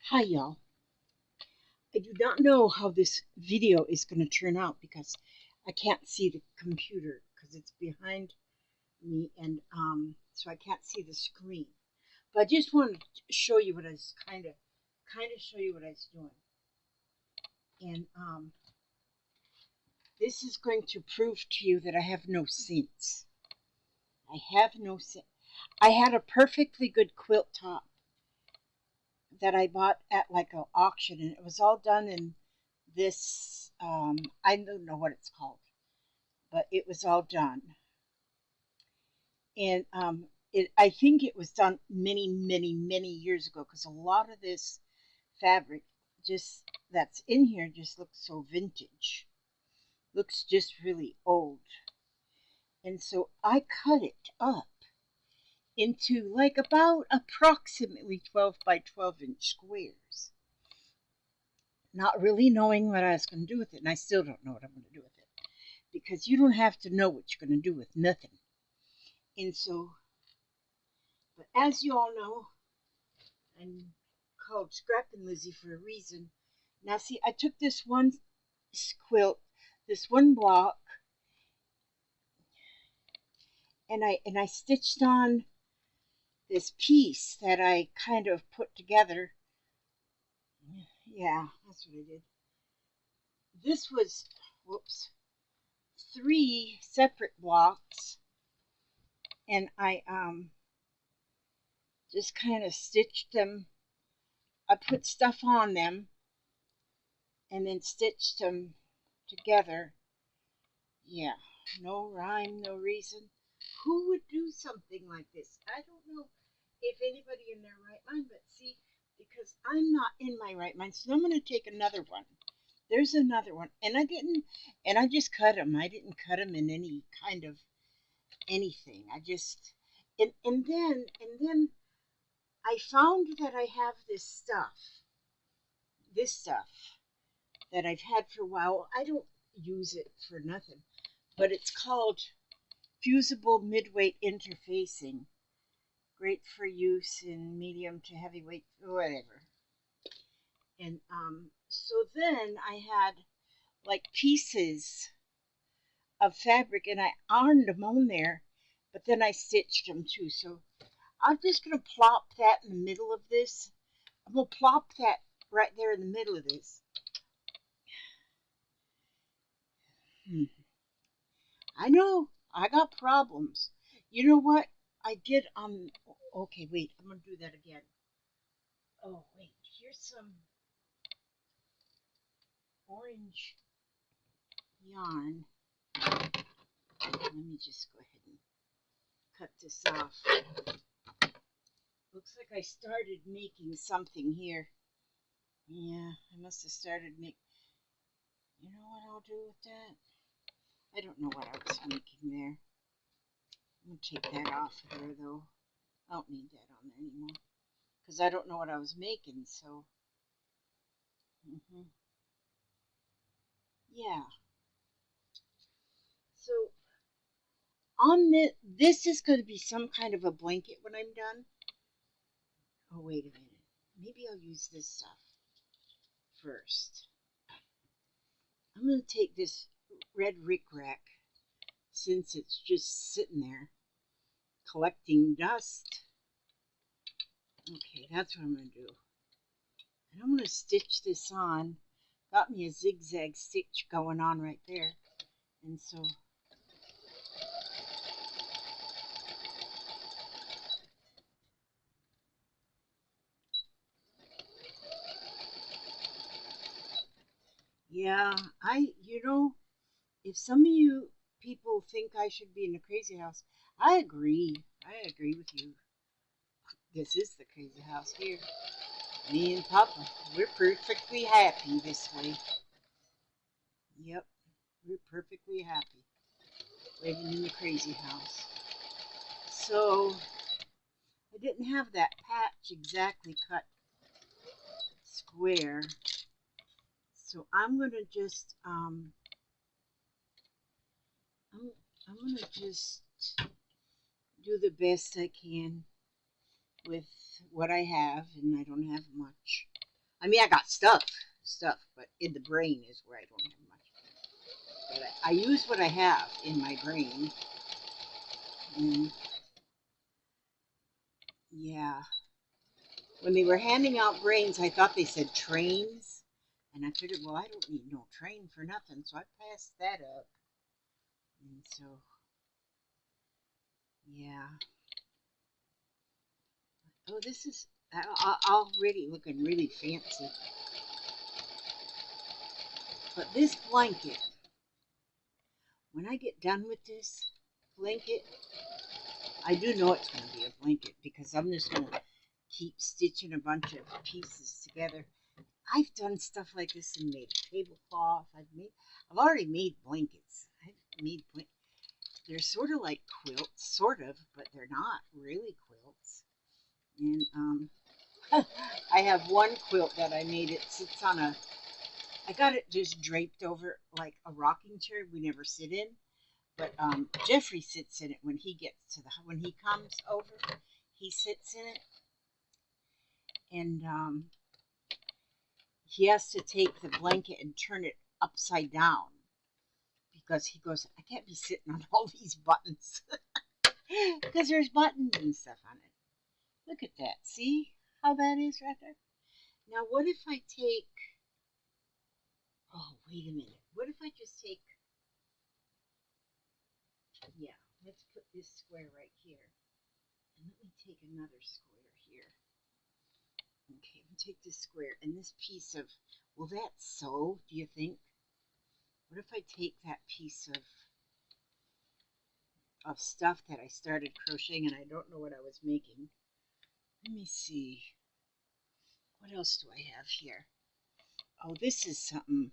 Hi y'all. I do not know how this video is going to turn out because I can't see the computer because it's behind me and so I can't see the screen. But I just wanted to show you what I was kind of show you what I was doing. And this is going to prove to you that I have no sense. I have no sense. I had a perfectly good quilt top that I bought at like an auction, and it was all done in this I don't know what it's called, but it was all done. And I think it was done many years ago because a lot of this fabric just that's in here just looks so vintage, looks just really old. And so I cut it up into like about approximately 12 by 12-inch squares, not really knowing what I was going to do with it. And I still don't know what I'm going to do with it because you don't have to know what you're going to do with nothing. And so, but as you all know, I'm called Scrappin' Lizzie for a reason. Now, see, I took this one quilt, this one block, and I stitched on this piece that I kind of put together. Yeah, that's what I did. This was, whoops, 3 separate blocks, and I just kind of stitched them. I put stuff on them and then stitched them together. Yeah, no rhyme, no reason. Who would do something like this? I don't know if anybody in their right mind, but see, because I'm not in my right mind, so I'm going to take another one. There's another one, and I just cut them. I didn't cut them in any kind of anything. I just, and then I found that I have this stuff that I've had for a while. I don't use it for nothing, but it's called fusible midweight interfacing. Great for use in medium to heavyweight, whatever. And so then I had like pieces of fabric and I ironed them on there, but then I stitched them too. So I'm just going to plop that in the middle of this. I'm going to plop that right there in the middle of this. I know, I got problems. You know what? I did okay, wait, I'm going to do that again. Oh, wait, here's some orange yarn. Let me just go ahead and cut this off. Looks like I started making something here. Yeah, I must have started making. You know what I'll do with that? I don't know what I was making there. I'm going to take that off of there, though. I don't need that on there anymore. Because I don't know what I was making, so. Yeah. So, on this is going to be some kind of a blanket when I'm done. Oh, wait a minute. Maybe I'll use this stuff first. I'm going to take this red rickrack, since it's just sitting there collecting dust. Okay, that's what I'm going to do. And I'm going to stitch this on. Got me a zigzag stitch going on right there. And so yeah, if some of you people think I should be in a crazy house, I agree. I agree with you. This is the crazy house here. Me and Papa, we're perfectly happy this way. Yep, we're perfectly happy living in the crazy house. So I didn't have that patch exactly cut square. So I'm gonna just I'm gonna just do the best I can with what I have, and I don't have much. I mean, I got stuff, but in the brain is where I don't have much. But I use what I have in my brain. And yeah, when they were handing out brains, I thought they said trains. And I figured, well, I don't need no train for nothing. So I passed that up. And so, yeah. Oh, this is already looking really fancy. But this blanket, when I get done with this blanket, I do know it's going to be a blanket because I'm just going to keep stitching a bunch of pieces together. I've done stuff like this and made a tablecloth. I've already made blankets. I've made they're sort of like quilts, sort of, but they're not really quilts. And I have one quilt that I made. It sits on I got it just draped over like a rocking chair we never sit in. But Jeffrey sits in it when he gets to when he comes over. He sits in it, and he has to take the blanket and turn it upside down because he goes, I can't be sitting on all these buttons because there's buttons and stuff on it. Look at that. See how that is right there? Now, what if I take, oh, wait a minute. What if I just take, yeah, let's put this square right here. And let me take another square here. Okay, we'll take this square and this piece of, will that sew, do you think? What if I take that piece of stuff that I started crocheting and I don't know what I was making? Let me see. What else do I have here? Oh, this is something.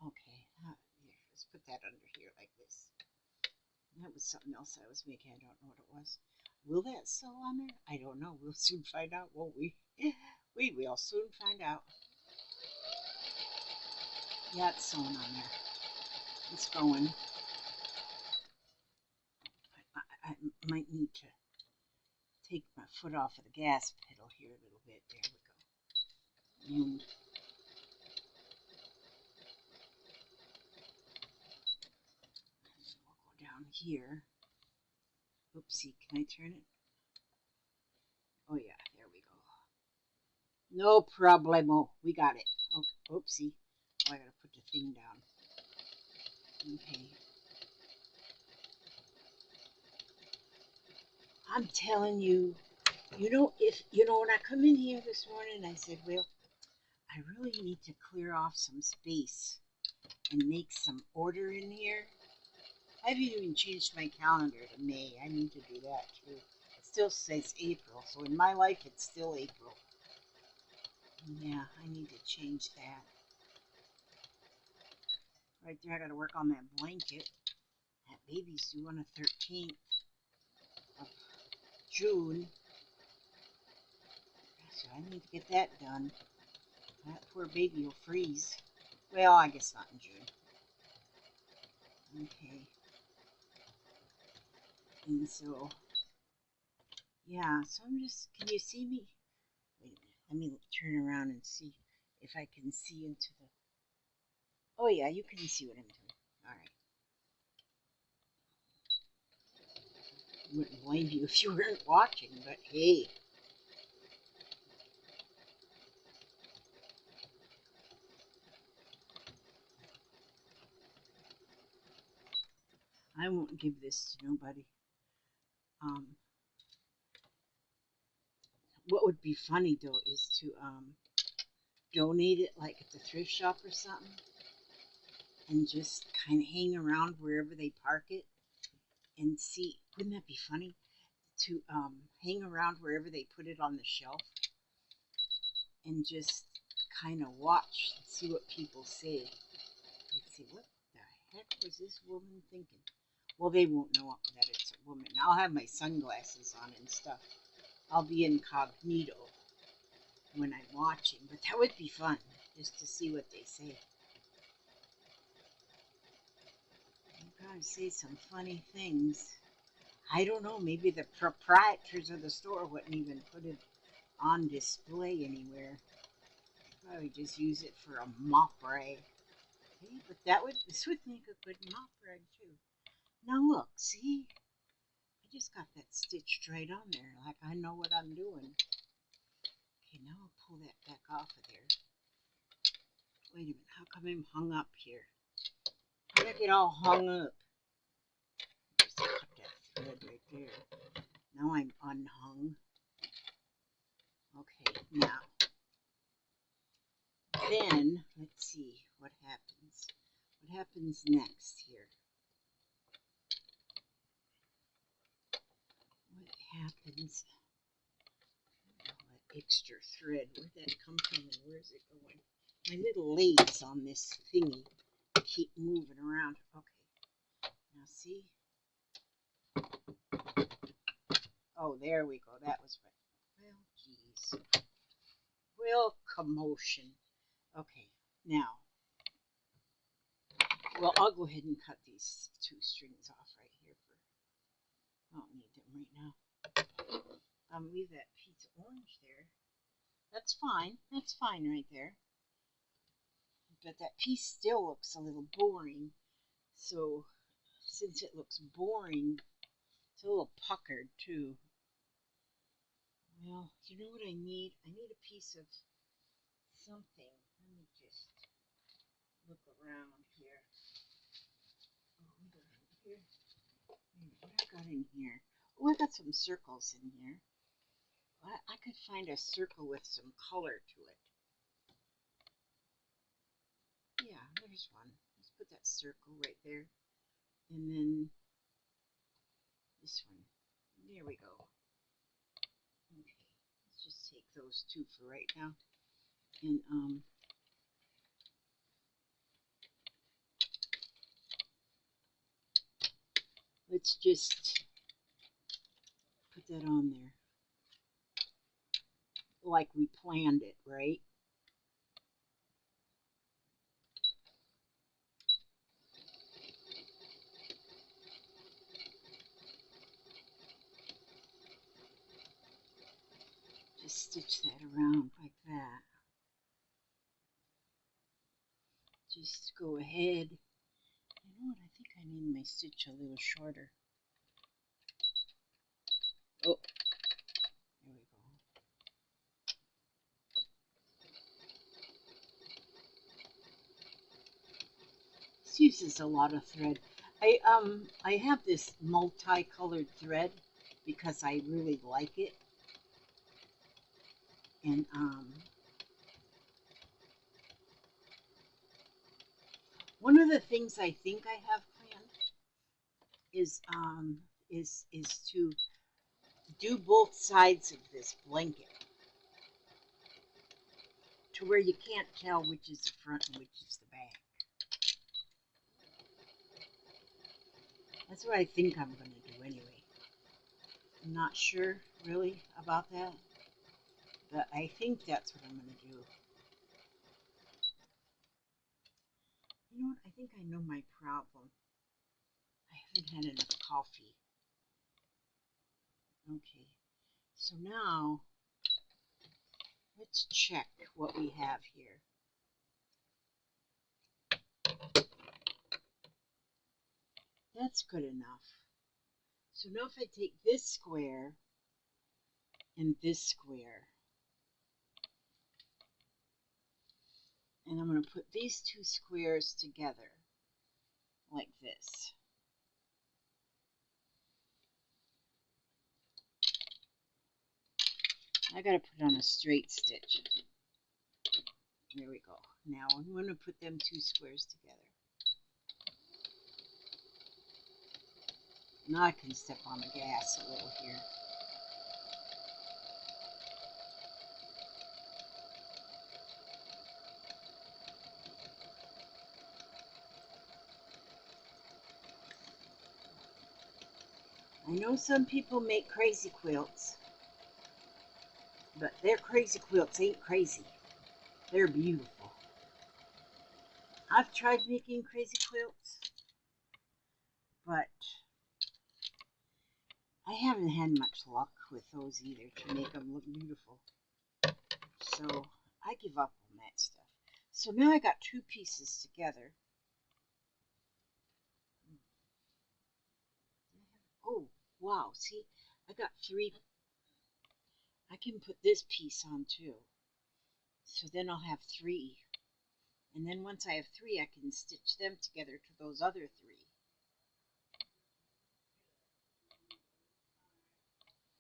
Okay, here, let's put that under here like this. That was something else I was making. I don't know what it was. Will that sew on there? I don't know. We'll soon find out, won't we? We will soon find out. Yeah, it's sewn on there. It's going. I might need to take my foot off of the gas pedal here a little bit. There we go. And we'll go down here. Oopsie, can I turn it? Oh yeah, there we go. No problemo. We got it. Oh, oopsie. Oh, I gotta put the thing down. Okay. I'm telling you, when I come in here this morning, I said, well, I really need to clear off some space and make some order in here. I haven't even changed my calendar to May. I need to do that too. It still says April, so in my life it's still April. Yeah, I need to change that. Right there, I gotta work on that blanket. That baby's due on the 13th of June. So I need to get that done. That poor baby will freeze. Well, I guess not in June. Okay. And so, yeah, so I'm just, can you see me? Wait a minute, let me turn around and see if I can see into the, oh yeah, you can see what I'm doing. All right. Wouldn't blame you if you weren't watching, but hey. I won't give this to nobody. What would be funny though is to donate it like at the thrift shop or something and just kind of hang around wherever they park it and see, wouldn't that be funny to hang around wherever they put it on the shelf and just kind of watch and see what people say. They'd say, what the heck was this woman thinking? Well, they won't know that it's a woman. I'll have my sunglasses on and stuff. I'll be incognito when I'm watching, but that would be fun just to see what they say. They'd probably say some funny things. I don't know, maybe the proprietors of the store wouldn't even put it on display anywhere. Probably just use it for a mop rag. See? But this would make a good mop rag too. Now look, see? I just got that stitched right on there, like I know what I'm doing. Okay, now I'll pull that back off of there. Wait a minute, how come I'm hung up here? How did I get all hung up? Just cut that thread right there. Now I'm unhung. Okay, now. Then, let's see what happens. What happens next here? What happens? That extra thread, where'd that come from and where's it going? My little legs on this thingy keep moving around. Okay, now see? Oh, there we go. That was right. Well, geez. Well, commotion. Okay, now. Well, I'll go ahead and cut these two strings off right here. I don't need them right now. Leave that piece of orange there. That's fine. That's fine right there. But that piece still looks a little boring. So, since it looks boring, it's a little puckered too. Well, you know what I need? I need a piece of something. Let me just look around here. Oh, what I got in here? Oh, I got some circles in here. I could find a circle with some color to it. Yeah, there's one. Let's put that circle right there. And then this one. There we go. Okay, let's just take those two for right now. And let's just put that on there. Like we planned it, right? Just stitch that around like that. Just go ahead. You know what? I think I need my stitch a little shorter. Oh, there we go. This uses a lot of thread. I have this multicolored thread because I really like it. And one of the things I think I have planned is to do both sides of this blanket to where you can't tell which is the front and which is the back. That's what I think I'm going to do anyway. I'm not sure really about that, but I think that's what I'm going to do. You know what? I think I know my problem. I haven't had enough coffee. Okay, so now let's check what we have here. That's good enough. So now if I take this square and this square, and I'm going to put these two squares together like this. I got to put on a straight stitch. There we go. Now I'm going to put them two squares together. Now I can step on the gas a little here. I know some people make crazy quilts, but their crazy quilts ain't crazy. They're beautiful. I've tried making crazy quilts, but I haven't had much luck with those either to make them look beautiful. So I give up on that stuff. So now I got two pieces together. Oh, wow. See, I got three. I can put this piece on too. So then I'll have three. And then once I have three, I can stitch them together to those other three.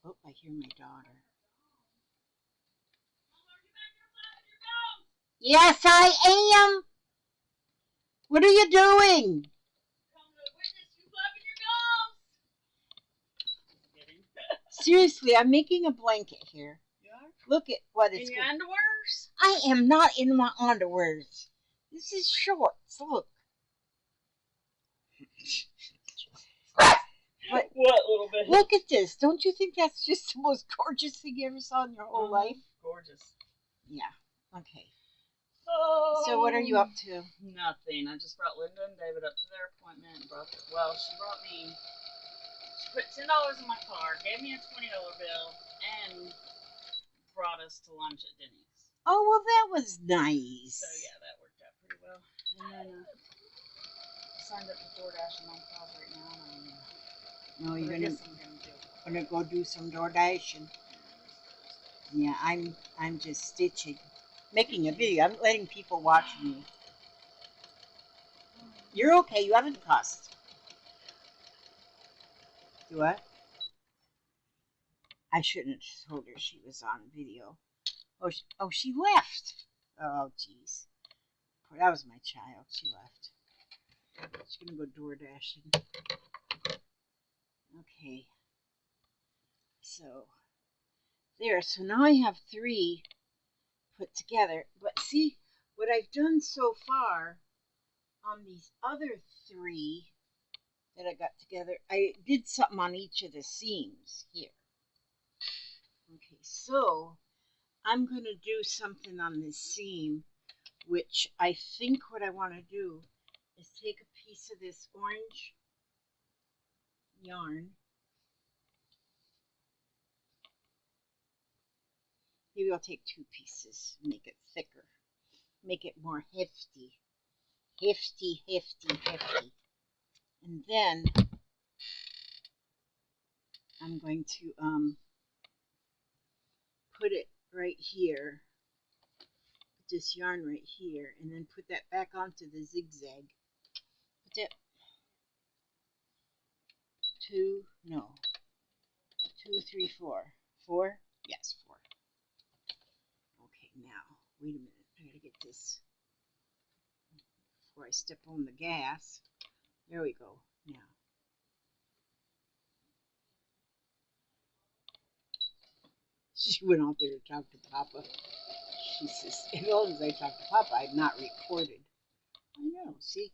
Oh, I hear my daughter. Yes, I am. What are you doing? Seriously, I'm making a blanket here. You are? Look at what it's. In your underwears? I am not in my underwears. This is shorts. Look. But what little bit? Look at this. Don't you think that's just the most gorgeous thing you ever saw in your whole life? Gorgeous. Yeah. Okay. Oh. So what are you up to? Nothing. I just brought Linda and David up to their appointment. She brought me. She put $10 in my car, gave me a $20 bill, and brought us to lunch at Denny's. Oh, well, that was nice. So yeah, that worked out pretty well. And then signed up for DoorDash and I'm off right now. No, you're gonna go do some door dashing. Yeah, I'm just stitching, making a video. I'm letting people watch me. You're okay. You haven't cussed. Do what? I shouldn't have told her she was on video. Oh, she left. Oh, jeez. That was my child. She left. She's gonna go door dashing. Okay. So there. So now I have three put together. But see, what I've done so far on these other three that I got together, I did something on each of the seams here. Okay, so I'm going to do something on this seam, which I think what I want to do is take a piece of this orange yarn. Maybe I'll take two pieces, make it thicker, make it more hefty. Hefty, hefty, hefty. And then I'm going to put it right here, put this yarn right here, and then put that back onto the zigzag. Put that two, 3, 4. 4? Yes, 4. Okay, now, wait a minute. I gotta get this before I step on the gas. There we go. Now. She went out there to talk to Papa. She says, as long as I talk to Papa, I'm not recorded. I know, see?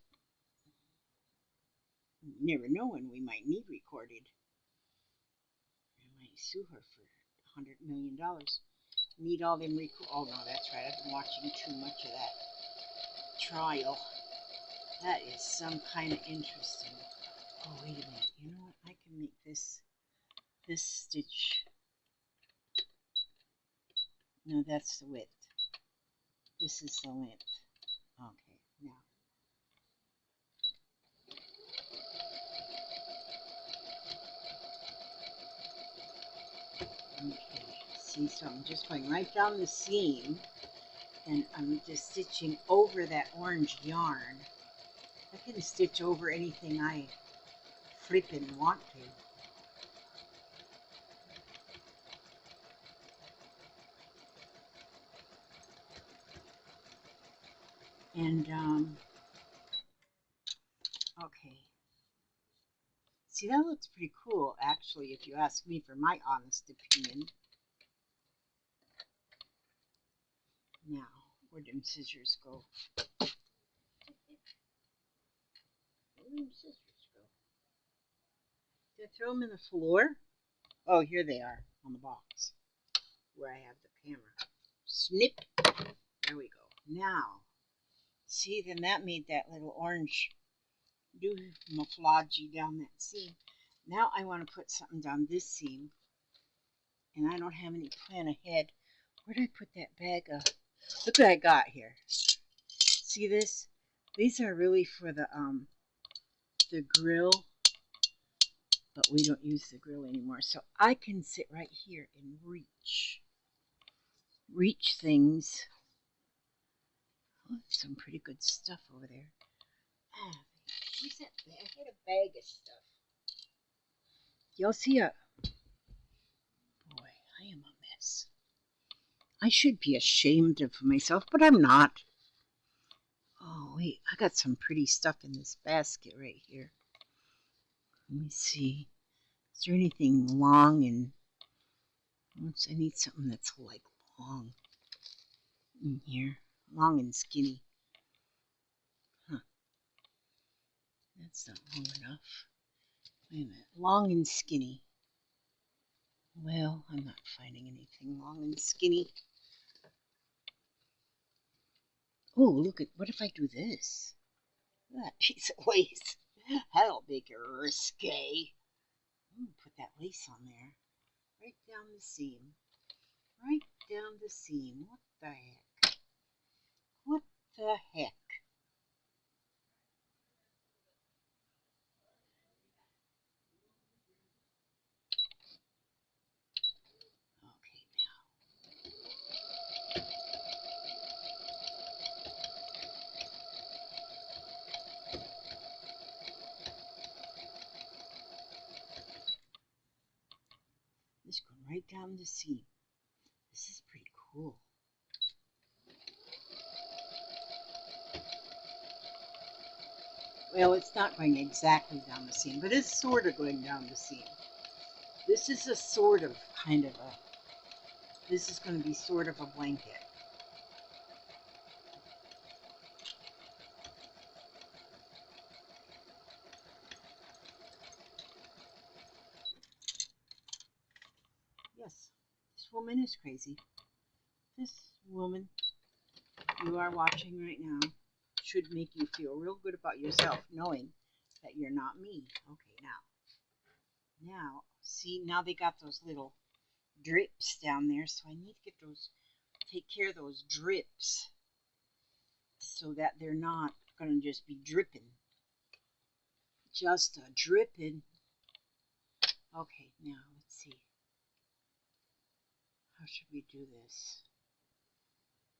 You never know when we might need recorded. I might sue her for $100 million. Need all them Oh, no, that's right. I've been watching too much of that trial. That is some kind of interesting. Oh, wait a minute. You know what? I can make this stitch. No, that's the width. This is the length. Okay, now. Okay, see, so I'm just going right down the seam, and I'm just stitching over that orange yarn. I can stitch over anything I flippin' want to. And, okay. See, that looks pretty cool, actually, if you ask me for my honest opinion. Now, where'd them scissors go? Where'd them scissors go? Did I throw them in the floor? Oh, here they are, on the box, where I have the camera. Snip. There we go. Now, see, then that made that little orange camouflage down that seam. Now I want to put something down this seam, and I don't have any plan ahead. Where did I put that bag of Look what I got here. See this? These are really for the grill, but we don't use the grill anymore. So I can sit right here and reach things. Oh, some pretty good stuff over there. Ah, where's that bag? I had a bag of stuff. Y'all see a... Boy, I am a mess. I should be ashamed of myself, but I'm not. Oh, wait, I got some pretty stuff in this basket right here. Let me see. Is there anything long and... Oops, I need something that's like long in here. Long and skinny. Huh. That's not long enough. Wait a minute. Long and skinny. Well, I'm not finding anything long and skinny. Oh, look at, what if I do this? That piece of lace. That'll make it risque. Put that lace on there. Right down the seam. Right down the seam. What the heck? What the heck? Okay, now. Just going right down the seam. This is pretty cool. Well, it's not going exactly down the seam, but it's sort of going down the seam. This is a sort of kind of a, this is going to be sort of a blanket. Yes, this woman is crazy. This woman you are watching right now should make you feel real good about yourself, knowing that you're not me. Okay, now, see, now they got those little drips down there, so I need to get those, take care of those drips so that they're not going to just be dripping. Just a dripping. Okay, now let's see. How should we do this?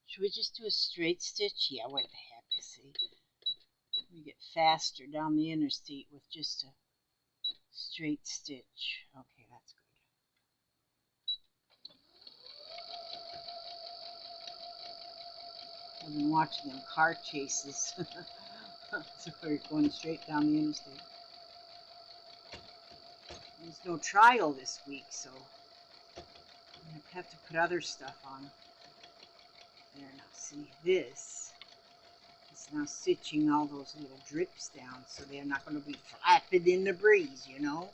Should we just do a straight stitch? Yeah, what the heck, see. We get faster down the interstate with just a straight stitch. Okay, that's good. I've been watching them car chases. So we're going straight down the interstate. There's no trial this week, so I have to put other stuff on. There, now see, this is now stitching all those little drips down so they're not going to be flapping in the breeze, you know?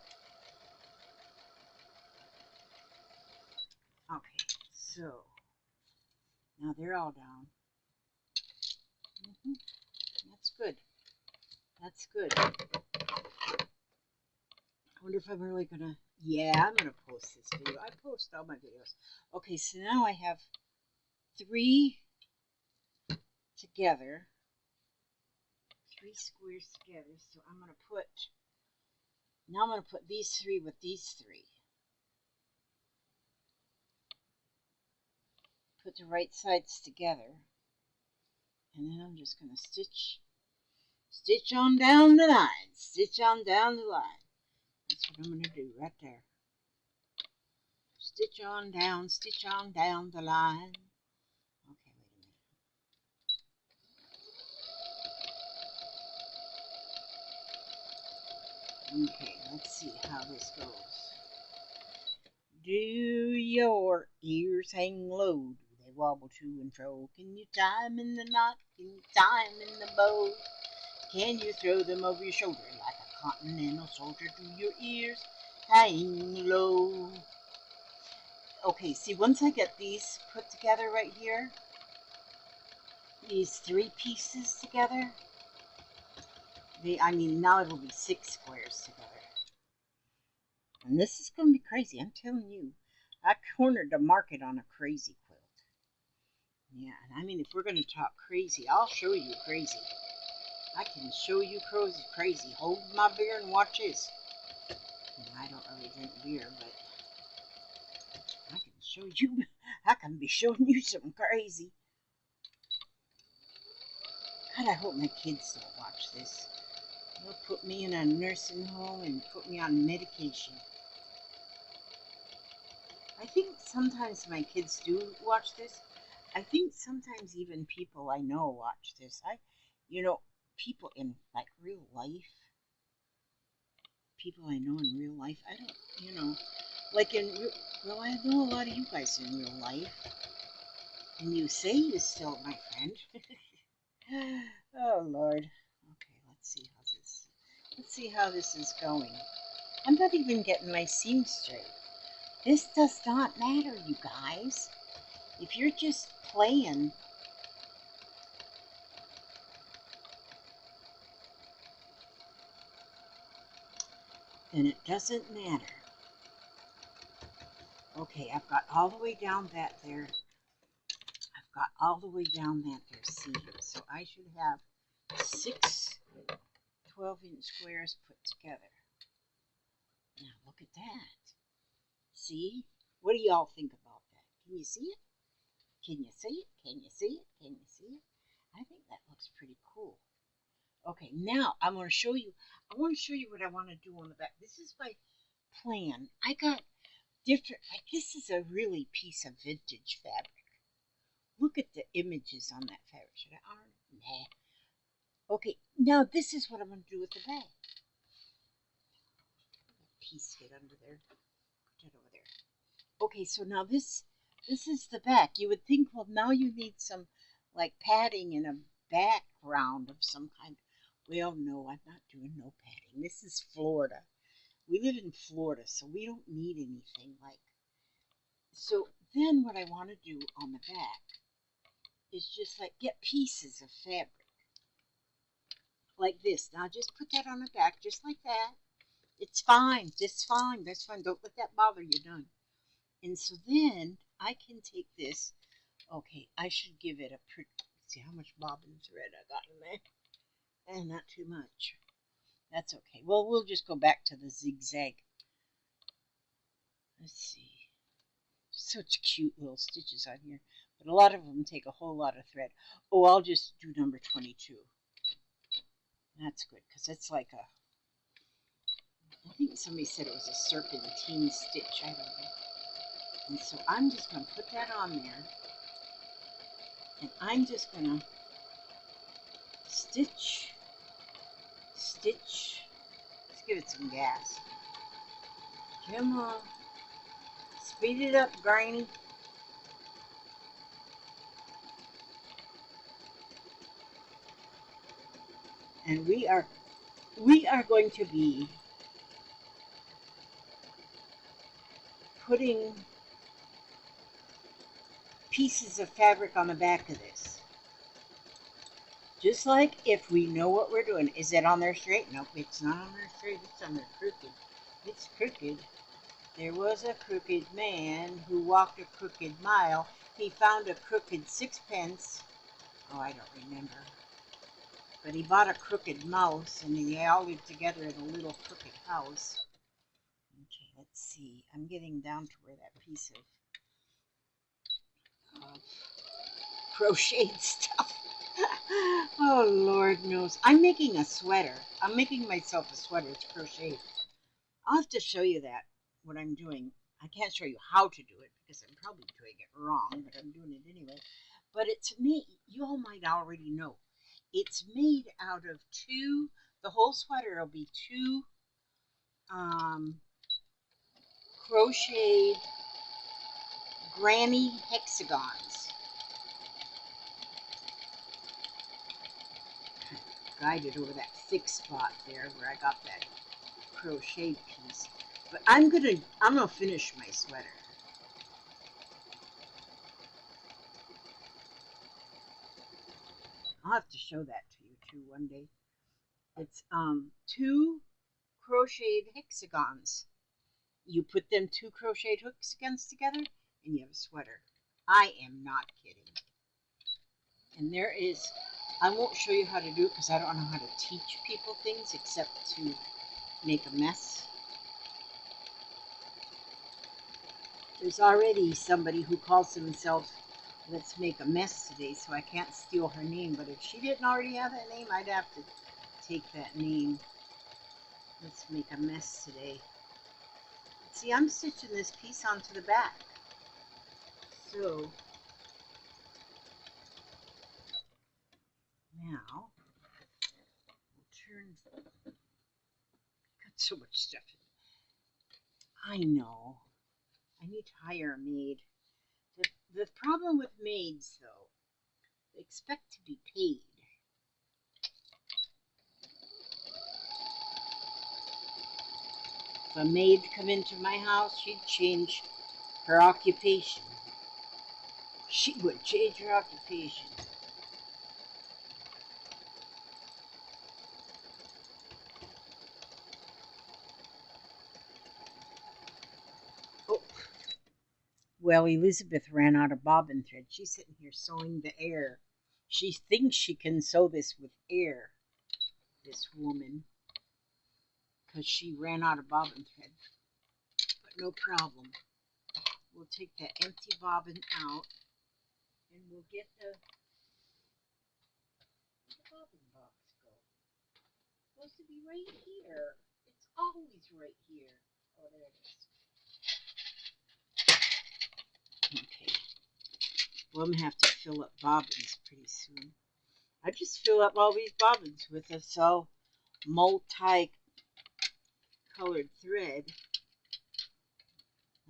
Okay, so now they're all down. That's good. That's good. I wonder if I'm really going to... Yeah, I'm going to post this video. I post all my videos. Okay, so now I have 3 together. 3 squares together. So I'm going to put... Now I'm going to put these 3 with these 3. Put the right sides together. And then I'm just going to stitch on down the line. Stitch on down the line. That's what I'm going to do right there. Stitch on down the line. Okay, wait a minute. Okay, let's see how this goes. Do your ears hang low? Do they wobble to and fro? Can you tie 'em in the knot? Can you tie 'em in the bow? Can you throw them over your shoulder like a continental soldier? Do your ears hang low? Okay, see, once I get these put together right here, these 3 pieces together, now it'll be 6 squares together. And this is going to be crazy, I'm telling you. I cornered the market on a crazy quilt. Yeah, and I mean, if we're going to talk crazy, I'll show you crazy. I can show you crazy. Hold my beer and watch this. I don't really drink beer, but I can show you. I can be showing you some crazy. God, I hope my kids don't watch this. They'll put me in a nursing home and put me on medication. I think sometimes my kids do watch this. I think sometimes even people I know watch this. People in like real life, people I know in real life. I don't, like well, I know a lot of you guys in real life, and you say you're still my friend. Oh Lord. Okay, let's see how this is going. I'm not even getting my seam straight. This does not matter, you guys. If you're just playing, then it doesn't matter. Okay, I've got all the way down that there. I've got all the way down that there seam. So I should have 6 12-inch squares put together. Now look at that. See? What do y'all think about that? Can you see it? Can you see it? Can you see it? Can you see it? I think that looks pretty cool. Okay, now I want to show you what I want to do on the back. This is my plan. I got different, like this is a really piece of vintage fabric. Look at the images on that fabric. Should I iron? Nah. Okay, now this is what I'm going to do with the bag. Piece get under there. Put it over there. Okay, so now this is the back. You would think, well, now you need some like padding and a background of some kind. Well, no, I'm not doing no padding. This is Florida. We live in Florida, so we don't need anything like. So then what I want to do on the back is just like get pieces of fabric like this. Now just put that on the back just like that. It's fine. It's fine. That's fine. Don't let that bother you none. And so then I can take this. Okay, I should give it a pretty. See how much bobbin thread I got in there. And not too much. That's okay. Well, we'll just go back to the zigzag. Let's see. Such cute little stitches on here. But a lot of them take a whole lot of thread. Oh, I'll just do number 22. That's good, because it's like a... I think somebody said it was a serpentine stitch. I don't know. And so I'm just going to put that on there. And I'm just going to stitch. Let's give it some gas. Come on. Speed it up, Granny. And we are going to be putting pieces of fabric on the back of this. Just like if we know what we're doing. Is it on there straight? Nope, it's not on there straight. It's on there crooked. It's crooked. There was a crooked man who walked a crooked mile. He found a crooked sixpence. Oh, I don't remember. But he bought a crooked mouse, and they all lived together in a little crooked house. Okay, let's see. I'm getting down to where that piece of crocheted stuff. Oh, Lord knows. I'm making a sweater. I'm making myself a sweater. It's crocheted. I'll have to show you that, what I'm doing. I can't show you how to do it because I'm probably doing it wrong, but I'm doing it anyway. But it's made, you all might already know, it's made out of the whole sweater will be 2 crocheted granny hexagons. Guided over that thick spot there where I got that crocheted piece. But I'm gonna finish my sweater. I'll have to show that to you too one day. It's 2 crocheted hexagons. You put them 2 crocheted hexagons together and you have a sweater. I am not kidding. And there is, I won't show you how to do it because I don't know how to teach people things except to make a mess. There's already somebody who calls themselves Let's Make a Mess Today, so I can't steal her name. But if she didn't already have that name, I'd have to take that name. Let's Make a Mess Today. See, I'm stitching this piece onto the back. So now we'll turn. Got so much stuff. I know. I need to hire a maid. The problem with maids, though, they expect to be paid. If a maid come into my house, she'd change her occupation. She would change her occupation. Oh. Well, Elizabeth ran out of bobbin thread. She's sitting here sewing the air. She thinks she can sew this with air, this woman, because she ran out of bobbin thread. But no problem. We'll take that empty bobbin out and we'll get the bobbin box go. It's supposed to be right here. It's always right here. Oh, there it is. Okay. Well, I'm going to have to fill up bobbins pretty soon. I just fill up all these bobbins with a so multi-colored thread.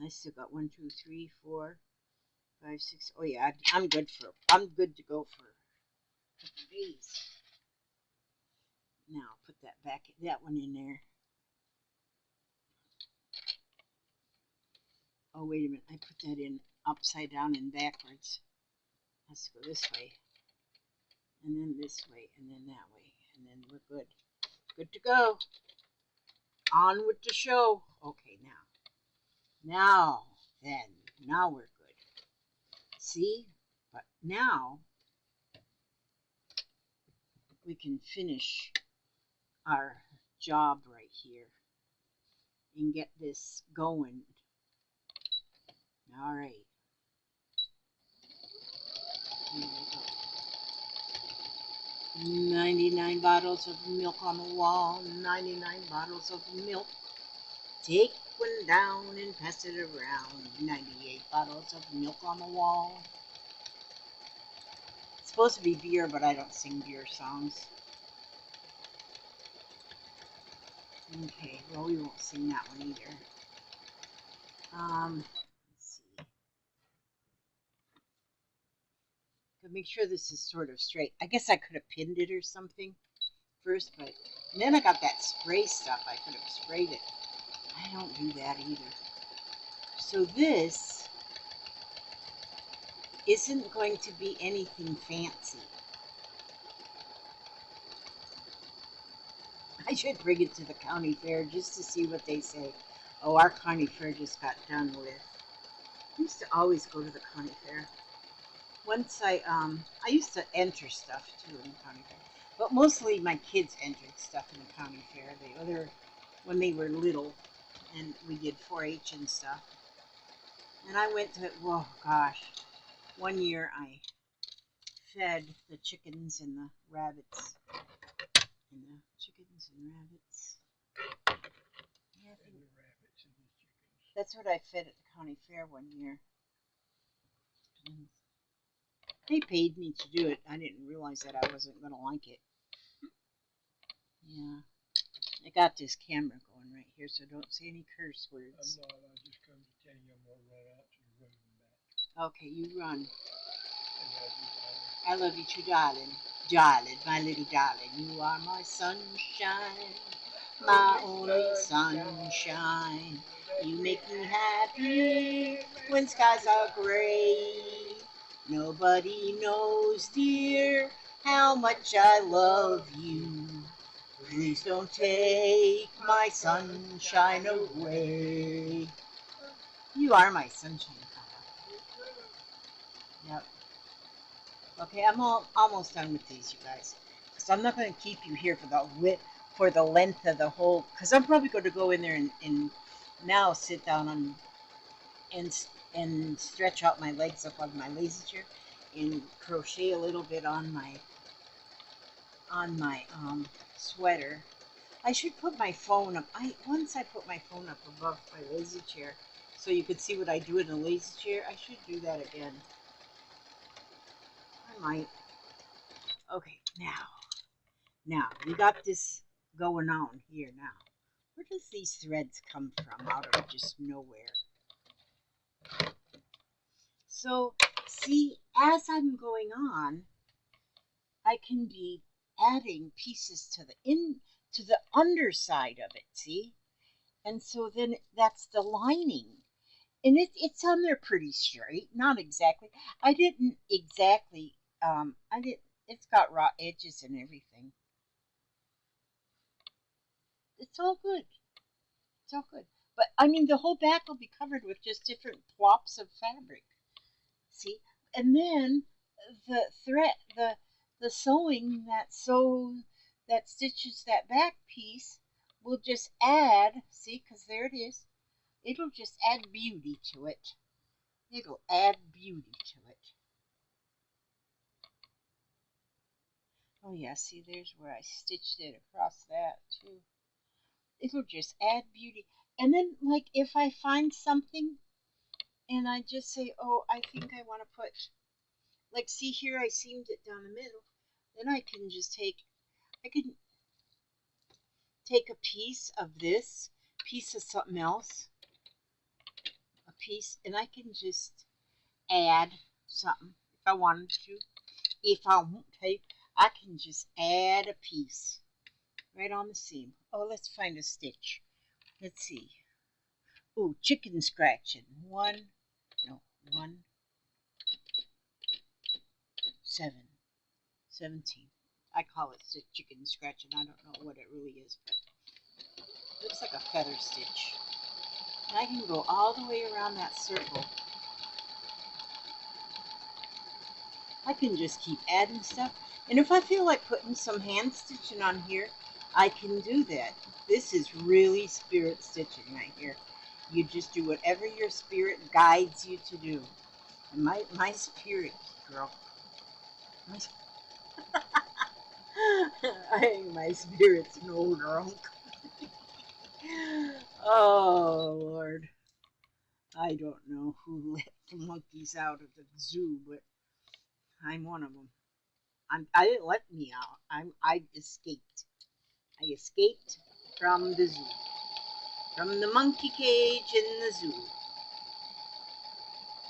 I still got 1, 2, 3, 4, 5, 6. Oh yeah, I'm good to go for a couple of days. Now put that one in there. Oh wait a minute, I put that in upside down and backwards. Let's go this way, and then this way, and then that way, and then we're good. Good to go. On with the show. Okay, now we're good. See? But now we can finish our job right here and get this going. All right. Here we go. 99 bottles of milk on the wall. 99 bottles of milk. Take one down and pass it around. 98 bottles of milk on the wall. It's supposed to be beer, but I don't sing beer songs. Okay, well, we won't sing that one either. Let's see. Gotta make sure this is sort of straight. I guess I could have pinned it or something first, but then I got that spray stuff. I could have sprayed it. I don't do that either. So this isn't going to be anything fancy. I should bring it to the county fair just to see what they say. Oh, our county fair just got done with. I used to always go to the county fair. Once I used to enter stuff too in the county fair, but mostly my kids entered stuff in the county fair. When they were little, and we did 4-H and stuff. And I went to, whoa, gosh, one year I fed the chickens and the rabbits. Yeah, that's what I fed at the county fair one year. And they paid me to do it. I didn't realize that I wasn't going to like it. Yeah. I got this camera going right here, so don't say any curse words. I'm not. I just come to tell you I'm going to run out to the room and back. Okay, you run. I love you, darling. I love you too, darling. Darling, my little darling. You are my sunshine, my only sunshine. You make me happy when skies are gray. Nobody knows, dear, how much I love you. Please don't take my sunshine away. You are my sunshine, Papa. Yep. Okay, I'm almost done with these, you guys, because I'm not going to keep you here for the for the length of the whole. Because I'm probably going to go in there and now sit down and stretch out my legs up on my lazy chair and crochet a little bit on my sweater. I should put my phone up. Once I put my phone up above my lazy chair, so you could see what I do in the lazy chair. I should do that again. I might. Okay, now we got this going on here now. Where does these threads come from out of just nowhere? So see, as I'm going on, I can be adding pieces to the underside of it. See, and so then that's the lining. And it's on there pretty straight. Not exactly. I didn't exactly. I did. It's got raw edges and everything. It's all good. It's all good. But I mean, the whole back will be covered with just different plops of fabric. See, and then the thread, the sewing that stitches that back piece will just add. See, because there it is. It'll just add beauty to it. It'll add beauty to it. Oh yeah, see there's where I stitched it across that too. It'll just add beauty. And then like if I find something and I just say, oh, I think I want to put, like see here I seamed it down the middle. Then I can take a piece of this, piece of something else, a piece, and I can just add something if I wanted to. If I won't take, I can just add a piece right on the seam. Oh, let's find a stitch. Let's see. Ooh, chicken scratching. One, no, 17. I call it chicken scratching. I don't know what it really is, but it looks like a feather stitch. And I can go all the way around that circle. I can just keep adding stuff. And if I feel like putting some hand stitching on here, I can do that. This is really spirit stitching right here. You just do whatever your spirit guides you to do. And my spirit, girl, my, I think my spirit's an old drunk. Oh, Lord. I don't know who let the monkeys out of the zoo, but I'm one of them. I didn't let me out. I escaped. I escaped from the zoo, from the monkey cage in the zoo.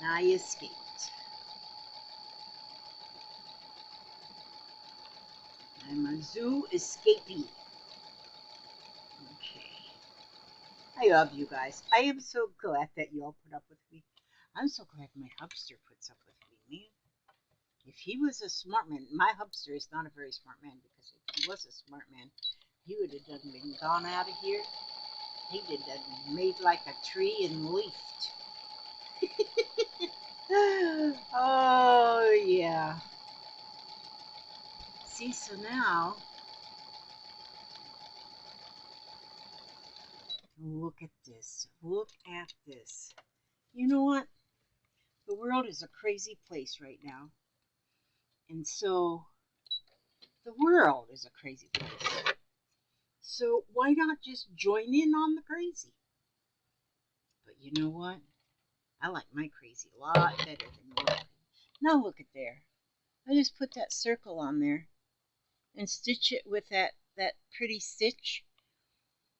I escaped. I'm a zoo escapee. Okay. I love you guys. I am so glad that you all put up with me. I'm so glad my hubster puts up with me, man. If he was a smart man, my hubster is not a very smart man, because if he was a smart man, he would have done been gone out of here. He did done made like a tree and leafed. Oh yeah. See, so now look at this. Look at this. You know what? The world is a crazy place right now. And so the world is a crazy place. So why not just join in on the crazy? But you know what? I like my crazy a lot better than yours. Now look at there. I just put that circle on there and stitch it with that pretty stitch.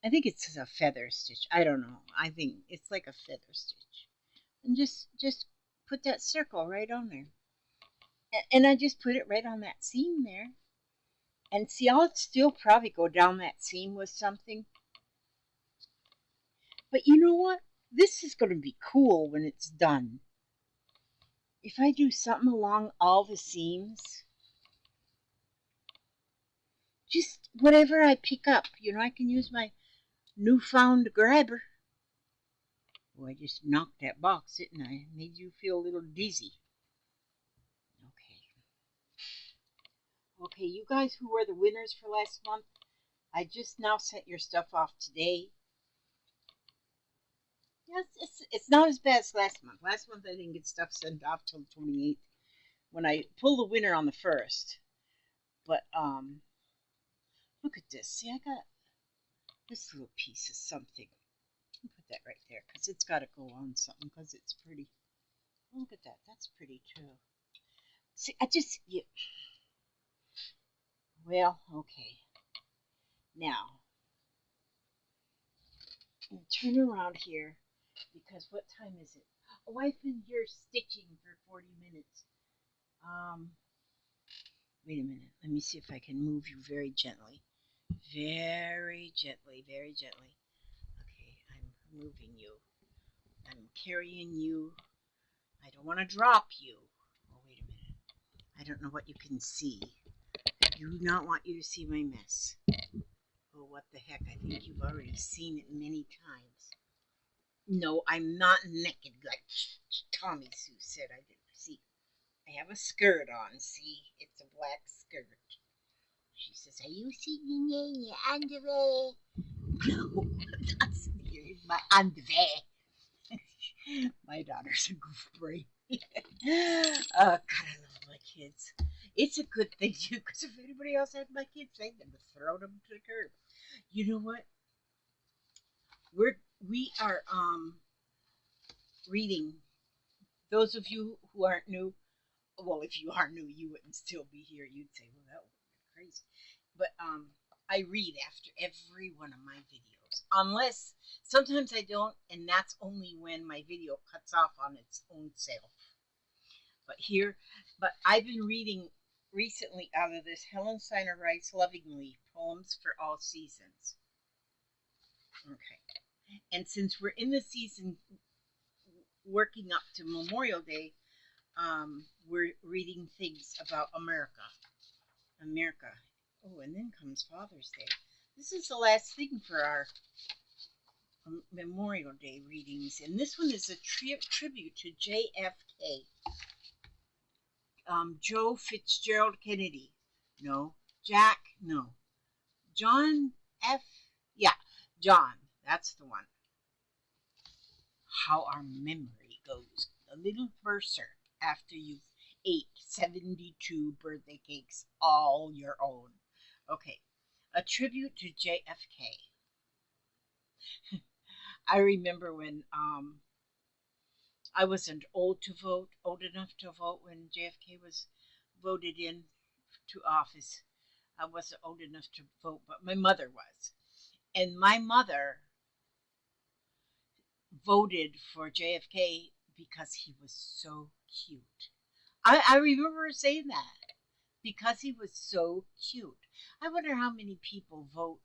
I think it's a feather stitch. I don't know. I think it's like a feather stitch. And just put that circle right on there. And I just put it right on that seam there. And see, I'll still probably go down that seam with something. But you know what? This is going to be cool when it's done. If I do something along all the seams, just whatever I pick up, I can use my newfound grabber. Oh, I just knocked that box, didn't I? Made you feel a little dizzy. Okay. Okay, you guys who were the winners for last month, I just now sent your stuff off today. Yes, it's not as bad as last month. Last month I didn't get stuff sent off till the 28th when I pulled the winner on the 1st. But look at this. See, I got this little piece of something. I'll put that right there because it's got to go on something because it's pretty. Look at that. That's pretty too. See, well, okay. Now, I'm gonna turn around here because what time is it? Oh, I've been here stitching for 40 minutes. Um, Wait a minute. Let me see if I can move you very gently. Very gently, very gently. Okay, I'm moving you. I'm carrying you. I don't want to drop you. Oh, wait a minute. I don't know what you can see. I do not want you to see my mess. Oh, what the heck. I think you've already seen it many times. No, I'm not naked like Tommy Sue said I didn't. See, I have a skirt on. See, it's a black skirt. She says, "Are you sitting in your underwear?" No, that's my underwear. My daughter's a goofbrain. Oh, God, I love my kids. It's a good thing, too, because if anybody else had my kids, they'd have thrown them to the curb. You know what? We are reading. Those of you who aren't new, well, if you are new, you wouldn't still be here. You'd say, well, that would be crazy. But I read after every one of my videos, unless sometimes I don't, and that's only when my video cuts off on its own self. But I've been reading recently out of this Helen Steiner Rice Lovingly Poems for All Seasons. Okay, and since we're in the season working up to Memorial Day, we're reading things about America. Oh, and then comes Father's Day. This is the last thing for our Memorial Day readings, and this one is a tribute to JFK, Joe Fitzgerald Kennedy. No, Jack. No, John F. Yeah, John. That's the one. How our memory goes. A little verser after you've ate 72 birthday cakes all your own. Okay, a tribute to JFK. I remember when I wasn't old enough to vote when JFK was voted in to office. I wasn't old enough to vote, but my mother was. And my mother voted for JFK because he was so cute. I remember her saying that because he was so cute. I wonder how many people vote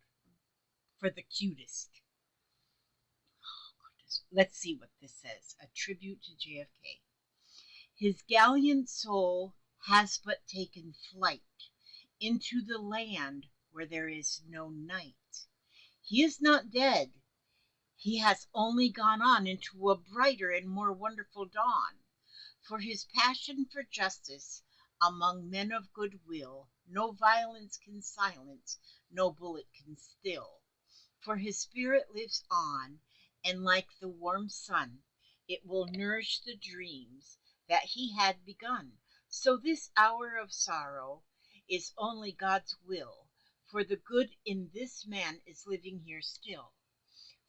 for the cutest. Let's see what this says. A tribute to JFK. His gallant soul has but taken flight into the land where there is no night. He is not dead. He has only gone on into a brighter and more wonderful dawn. For his passion for justice among men of good will, no violence can silence, no bullet can still. For his spirit lives on, and like the warm sun, it will nourish the dreams that he had begun. So this hour of sorrow is only God's will, for the good in this man is living here still.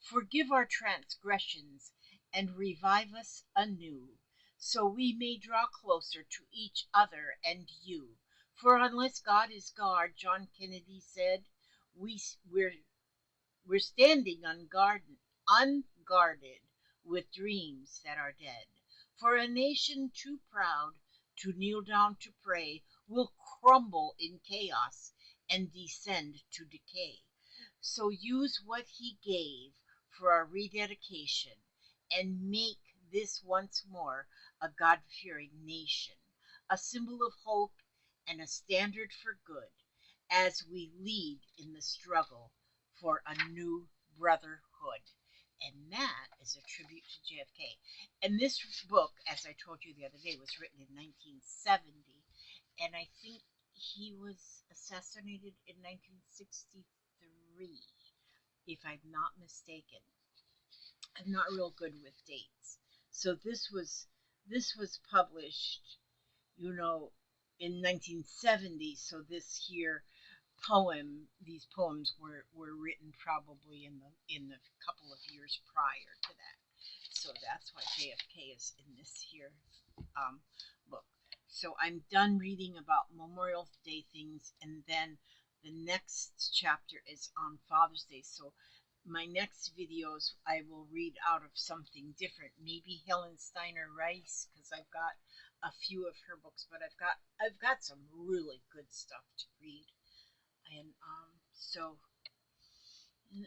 Forgive our transgressions and revive us anew, so we may draw closer to each other and you. For unless God is guard, John Kennedy said, we're standing unguarded with dreams that are dead. For a nation too proud to kneel down to pray will crumble in chaos and descend to decay. So use what he gave for a rededication and make this once more a God-fearing nation, a symbol of hope and a standard for good as we lead in the struggle for a new brotherhood. And that is a tribute to JFK. And this book, as I told you the other day, was written in 1970. And I think he was assassinated in 1963, if I'm not mistaken. I'm not real good with dates. So this was published, you know, in 1970. So this here these poems were written probably in the couple of years prior to that. So that's why JFK is in this here book. So I'm done reading about Memorial Day things, and then the next chapter is on Father's Day. So my next videos I will read out of something different, maybe Helen Steiner Rice, because I've got a few of her books, but I've got some really good stuff to read, and so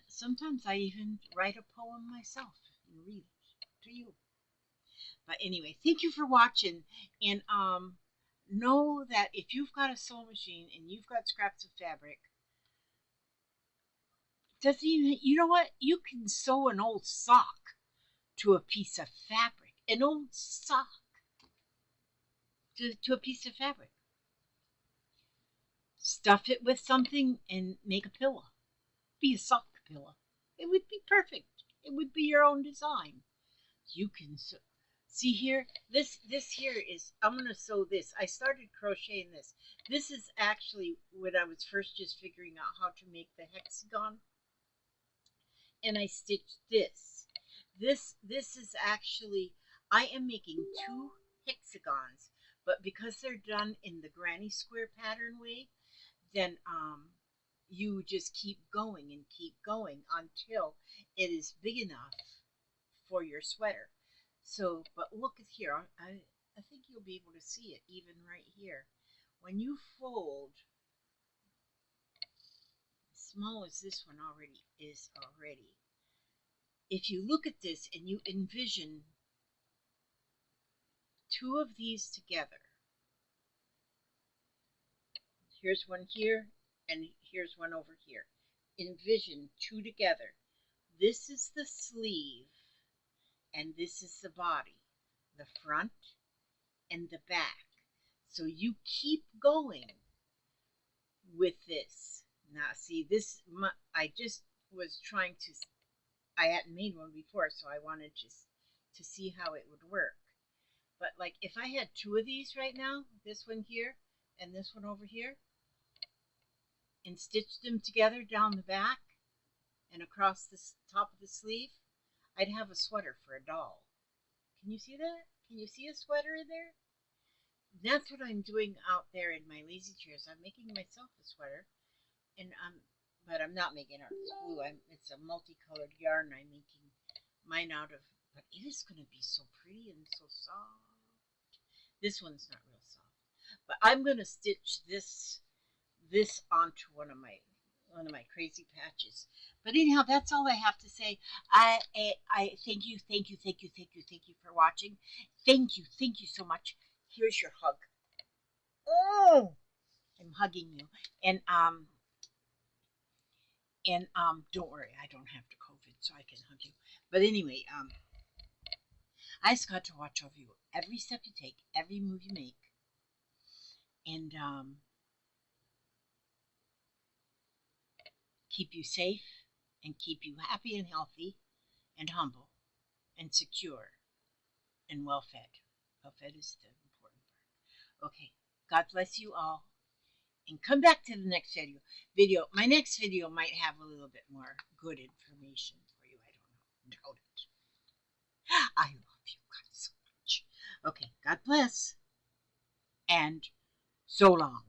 sometimes I even write a poem myself and read it to you. But anyway, thank you for watching, and know that if you've got a sewing machine and you've got scraps of fabric, doesn't even, you know what? You can sew an old sock to a piece of fabric. An old sock to a piece of fabric. Stuff it with something and make a pillow. Be a sock pillow. It would be perfect. It would be your own design. You can sew. See here, this here is, I'm gonna sew this. I started crocheting this. This is actually when I was first just figuring out how to make the hexagon, and I stitched this. This is actually, I am making 2 hexagons, but because they're done in the granny square pattern way, then you just keep going and keep going until it is big enough for your sweater. So, but look at here. I think you'll be able to see it even right here. When you fold, as small as this one already is already, if you look at this and you envision 2 of these together, here's one here and here's one over here. Envision 2 together. This is the sleeve and this is the body, the front and the back. So you keep going with this. Now, see, this, I just was trying to, I hadn't made one before, so I wanted to see how it would work. But like if I had 2 of these right now, this one here and this one over here, and stitched them together down the back and across the top of the sleeve, I'd have a sweater for a doll. Can you see that? Can you see a sweater in there? That's what I'm doing out there in my lazy chairs. I'm making myself a sweater, and but I'm not making it out of glue. It's a multicolored yarn I'm making mine out of. But it is going to be so pretty and so soft. This one's not real soft, but I'm going to stitch this onto one of my crazy patches. But anyhow, that's all I have to say. I thank you for watching. Thank you so much. Here's your hug. Oh, I'm hugging you, and don't worry, I don't have the COVID, so I can hug you. But anyway, I just got to watch over you every step you take, every move you make, and keep you safe and keep you happy and healthy and humble and secure and well fed. Well fed is the important part. Okay, God bless you all. And come back to the next video. My next video might have a little bit more good information for you. I don't know. Doubt it. I love you guys so much. Okay, God bless. And so long.